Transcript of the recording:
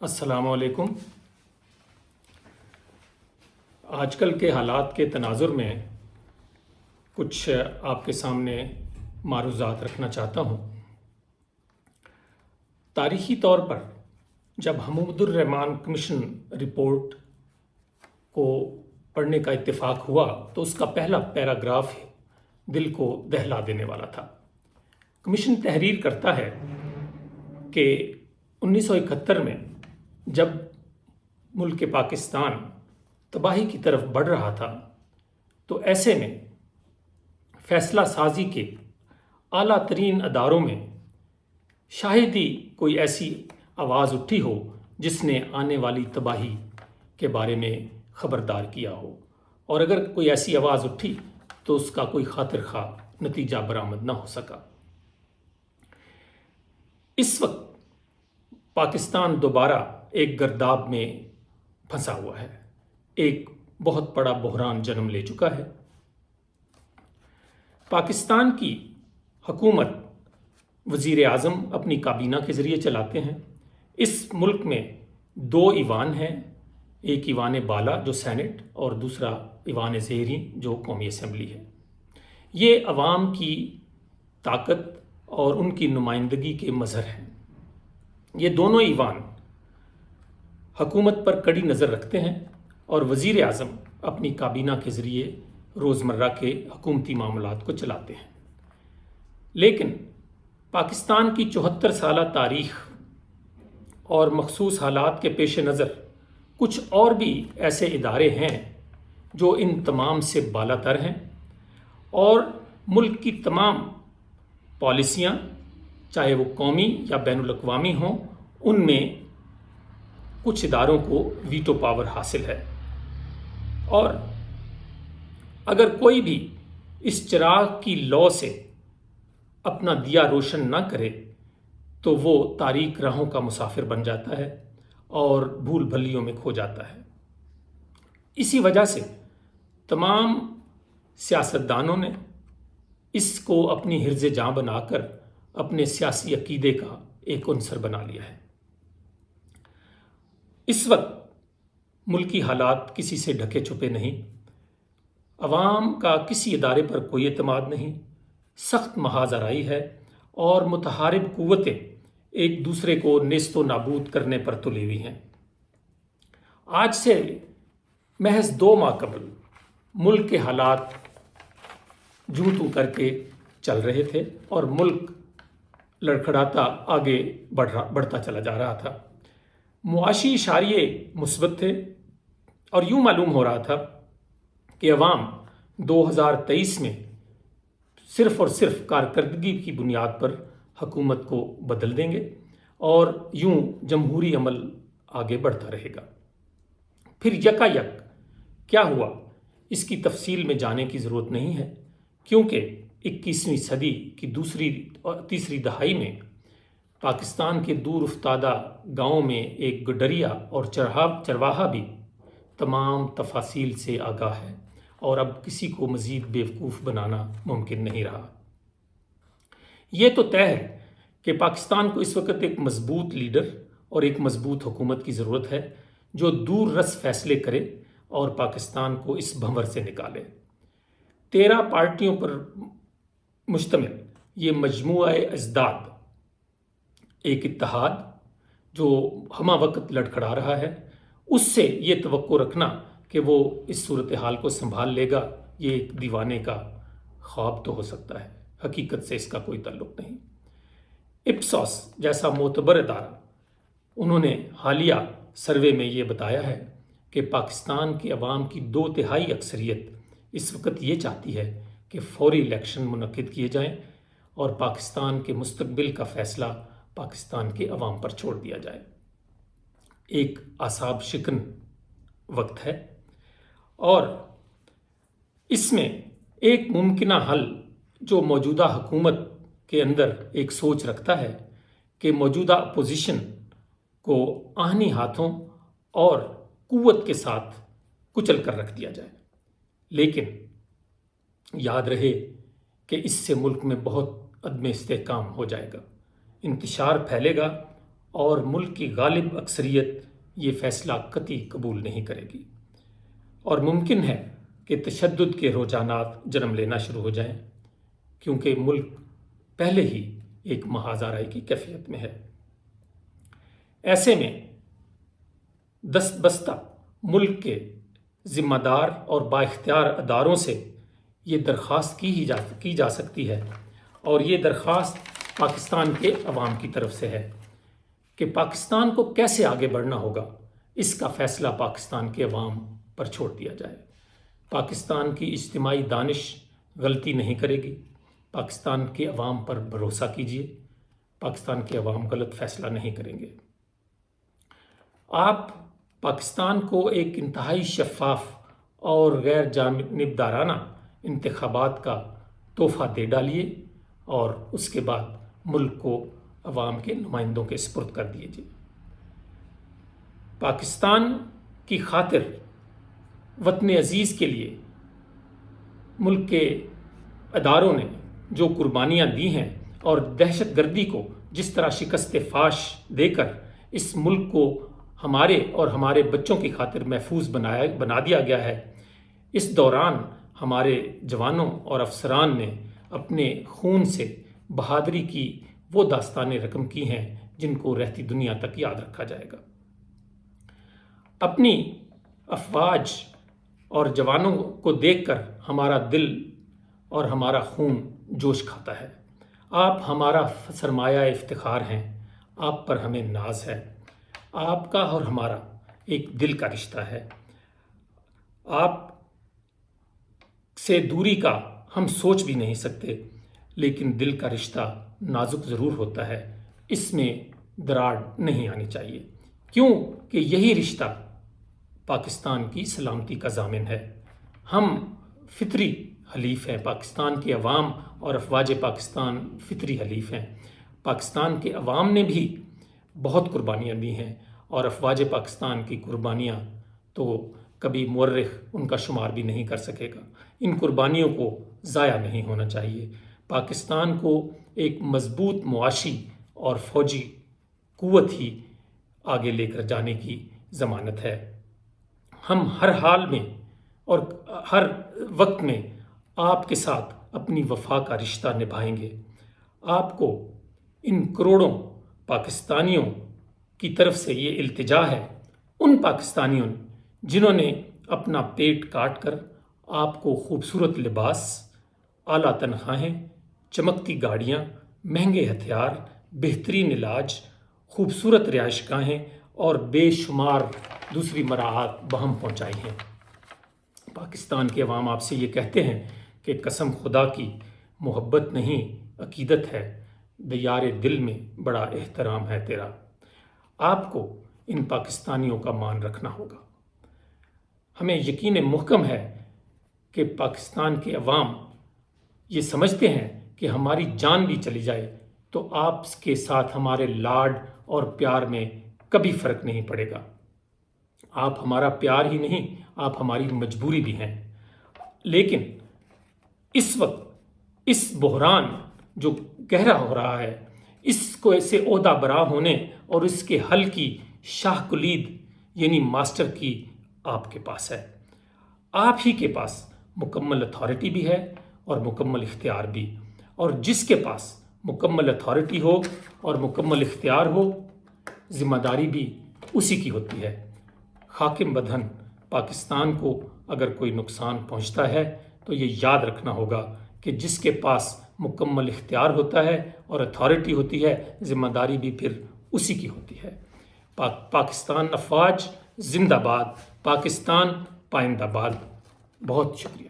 السلام علیکم۔ آج کل کے حالات کے تناظر میں کچھ آپ کے سامنے معروضات رکھنا چاہتا ہوں۔ تاریخی طور پر جب حمود الرحمن کمیشن رپورٹ کو پڑھنے کا اتفاق ہوا تو اس کا پہلا پیراگراف دل کو دہلا دینے والا تھا۔ کمیشن تحریر کرتا ہے کہ 1971 میں جب ملک پاکستان تباہی کی طرف بڑھ رہا تھا تو ایسے میں فیصلہ سازی کے اعلیٰ ترین اداروں میں شاید ہی کوئی ایسی آواز اٹھی ہو جس نے آنے والی تباہی کے بارے میں خبردار کیا ہو، اور اگر کوئی ایسی آواز اٹھی تو اس کا کوئی خاطر خواہ نتیجہ برآمد نہ ہو سکا۔ اس وقت پاکستان دوبارہ ایک گرداب میں پھنسا ہوا ہے، ایک بہت بڑا بحران جنم لے چکا ہے۔ پاکستان کی حکومت وزیر اعظم اپنی کابینہ کے ذریعے چلاتے ہیں۔ اس ملک میں 2 ایوان ہیں، ایک ایوان بالا جو سینٹ اور دوسرا ایوان زیریں جو قومی اسمبلی ہے۔ یہ عوام کی طاقت اور ان کی نمائندگی کے مظہر ہیں۔ یہ دونوں ایوان حکومت پر کڑی نظر رکھتے ہیں اور وزیر اعظم اپنی کابینہ کے ذریعے روزمرہ کے حکومتی معاملات کو چلاتے ہیں۔ لیکن پاکستان کی 74 سالہ تاریخ اور مخصوص حالات کے پیش نظر کچھ اور بھی ایسے ادارے ہیں جو ان تمام سے بالا تر ہیں، اور ملک کی تمام پالیسیاں چاہے وہ قومی یا بین الاقوامی ہوں، ان میں کچھ اداروں کو ویٹو پاور حاصل ہے، اور اگر کوئی بھی اس چراغ کی لو سے اپنا دیا روشن نہ کرے تو وہ تاریک راہوں کا مسافر بن جاتا ہے اور بھول بھلیوں میں کھو جاتا ہے۔ اسی وجہ سے تمام سیاستدانوں نے اس کو اپنی حرز جاں بنا کر اپنے سیاسی عقیدے کا ایک عنصر بنا لیا ہے۔ اس وقت ملکی حالات کسی سے ڈھکے چھپے نہیں، عوام کا کسی ادارے پر کوئی اعتماد نہیں، سخت محاذ آرائی ہے، اور متحارب قوتیں ایک دوسرے کو نیست و نابود کرنے پر تلی ہوئی ہیں۔ آج سے محض 2 ماہ قبل ملک کے حالات جوں توں کر کے چل رہے تھے اور ملک لڑکھڑاتا آگے بڑھتا چلا جا رہا تھا۔ معاشی اشاریے مثبت تھے اور یوں معلوم ہو رہا تھا کہ عوام 2023 میں صرف اور صرف کارکردگی کی بنیاد پر حکومت کو بدل دیں گے اور یوں جمہوری عمل آگے بڑھتا رہے گا۔ پھر یکا یک کیا ہوا اس کی تفصیل میں جانے کی ضرورت نہیں ہے، کیونکہ 21ویں صدی کی دوسری اور تیسری دہائی میں پاکستان کے دور افتادہ گاؤں میں ایک گڈریا اور چرواہا بھی تمام تفاصیل سے آگاہ ہے، اور اب کسی کو مزید بیوقوف بنانا ممکن نہیں رہا۔ یہ تو طے ہے کہ پاکستان کو اس وقت ایک مضبوط لیڈر اور ایک مضبوط حکومت کی ضرورت ہے جو دور رس فیصلے کرے اور پاکستان کو اس بھنور سے نکالے۔ 13 پارٹیوں پر مشتمل یہ مجموعہ اجداد ایک اتحاد جو ہمہ وقت لڑکھڑا رہا ہے، اس سے یہ توقع رکھنا کہ وہ اس صورتحال کو سنبھال لے گا، یہ ایک دیوانے کا خواب تو ہو سکتا ہے، حقیقت سے اس کا کوئی تعلق نہیں۔ اپسوس جیسا معتبر ادارہ، انہوں نے حالیہ سروے میں یہ بتایا ہے کہ پاکستان کے عوام کی 2/3 اکثریت اس وقت یہ چاہتی ہے کہ فوری الیکشن منعقد کیے جائیں اور پاکستان کے مستقبل کا فیصلہ پاکستان کے عوام پر چھوڑ دیا جائے۔ ایک اعصاب شکن وقت ہے، اور اس میں ایک ممکنہ حل جو موجودہ حکومت کے اندر ایک سوچ رکھتا ہے کہ موجودہ اپوزیشن کو آہنی ہاتھوں اور قوت کے ساتھ کچل کر رکھ دیا جائے، لیکن یاد رہے کہ اس سے ملک میں بہت عدم استحکام ہو جائے گا، انتشار پھیلے گا اور ملک کی غالب اکثریت یہ فیصلہ قطعی قبول نہیں کرے گی، اور ممکن ہے کہ تشدد کے رجحانات جنم لینا شروع ہو جائیں، کیونکہ ملک پہلے ہی ایک محاذ آرائی کی کیفیت میں ہے۔ ایسے میں دست بستہ ملک کے ذمہ دار اور بااختیار اداروں سے یہ درخواست کی جا سکتی ہے، اور یہ درخواست پاکستان کے عوام کی طرف سے ہے کہ پاکستان کو کیسے آگے بڑھنا ہوگا، اس کا فیصلہ پاکستان کے عوام پر چھوڑ دیا جائے۔ پاکستان کی اجتماعی دانش غلطی نہیں کرے گی، پاکستان کے عوام پر بھروسہ کیجیے، پاکستان کے عوام غلط فیصلہ نہیں کریں گے۔ آپ پاکستان کو ایک انتہائی شفاف اور غیر جانبدارانہ انتخابات کا تحفہ دے ڈالیے، اور اس کے بعد ملک کو عوام کے نمائندوں کے سپرد کر دیجیے۔ پاکستان کی خاطر، وطن عزیز کے لیے ملک کے اداروں نے جو قربانیاں دی ہیں، اور دہشت گردی کو جس طرح شکست فاش دے کر اس ملک کو ہمارے اور ہمارے بچوں کی خاطر محفوظ بنا دیا گیا ہے، اس دوران ہمارے جوانوں اور افسران نے اپنے خون سے بہادری کی وہ داستانیں رقم کی ہیں جن کو رہتی دنیا تک یاد رکھا جائے گا۔ اپنی افواج اور جوانوں کو دیکھ کر ہمارا دل اور ہمارا خون جوش کھاتا ہے۔ آپ ہمارا سرمایہ افتخار ہیں، آپ پر ہمیں ناز ہے۔ آپ کا اور ہمارا ایک دل کا رشتہ ہے۔ آپ سے دوری کا ہم سوچ بھی نہیں سکتے، لیکن دل کا رشتہ نازک ضرور ہوتا ہے، اس میں دراڑ نہیں آنی چاہیے، کیوں کہ یہی رشتہ پاکستان کی سلامتی کا ضامن ہے۔ ہم فطری حلیف ہیں، پاکستان کے عوام اور افواج پاکستان فطری حلیف ہیں۔ پاکستان کے عوام نے بھی بہت قربانیاں دی ہیں، اور افواج پاکستان کی قربانیاں تو کبھی مورخ ان کا شمار بھی نہیں کر سکے گا۔ ان قربانیوں کو ضائع نہیں ہونا چاہیے۔ پاکستان کو ایک مضبوط معاشی اور فوجی قوت ہی آگے لے کر جانے کی ضمانت ہے۔ ہم ہر حال میں اور ہر وقت میں آپ کے ساتھ اپنی وفا کا رشتہ نبھائیں گے۔ آپ کو ان کروڑوں پاکستانیوں کی طرف سے یہ التجا ہے، ان پاکستانیوں جنہوں نے اپنا پیٹ کاٹ کر آپ کو خوبصورت لباس، اعلیٰ تنخواہیں، چمکتی گاڑیاں، مہنگے ہتھیار، بہترین علاج، خوبصورت رہائش گاہیں اور بے شمار دوسری مراعات بہم پہنچائی ہیں۔ پاکستان کے عوام آپ سے یہ کہتے ہیں کہ قسم خدا کی محبت نہیں عقیدت ہے، دیار دل میں بڑا احترام ہے تیرا۔ آپ کو ان پاکستانیوں کا مان رکھنا ہوگا۔ ہمیں یقین محکم ہے کہ پاکستان کے عوام یہ سمجھتے ہیں کہ ہماری جان بھی چلی جائے تو آپ کے ساتھ ہمارے لاڈ اور پیار میں کبھی فرق نہیں پڑے گا۔ آپ ہمارا پیار ہی نہیں، آپ ہماری مجبوری بھی ہیں۔ لیکن اس وقت اس بحران جو گہرا ہو رہا ہے، اس کو سے عہدہ برا ہونے اور اس کے حل کی شاہ کلید یعنی ماسٹر کی آپ کے پاس ہے۔ آپ ہی کے پاس مکمل اتھارٹی بھی ہے اور مکمل اختیار بھی، اور جس کے پاس مکمل اتھارٹی ہو اور مکمل اختیار ہو، ذمہ داری بھی اسی کی ہوتی ہے۔ حاکم بدہن پاکستان کو اگر کوئی نقصان پہنچتا ہے تو یہ یاد رکھنا ہوگا کہ جس کے پاس مکمل اختیار ہوتا ہے اور اتھارٹی ہوتی ہے، ذمہ داری بھی پھر اسی کی ہوتی ہے۔ پاکستان افواج زندہ باد، پاکستان پائندہ باد۔ بہت شکریہ۔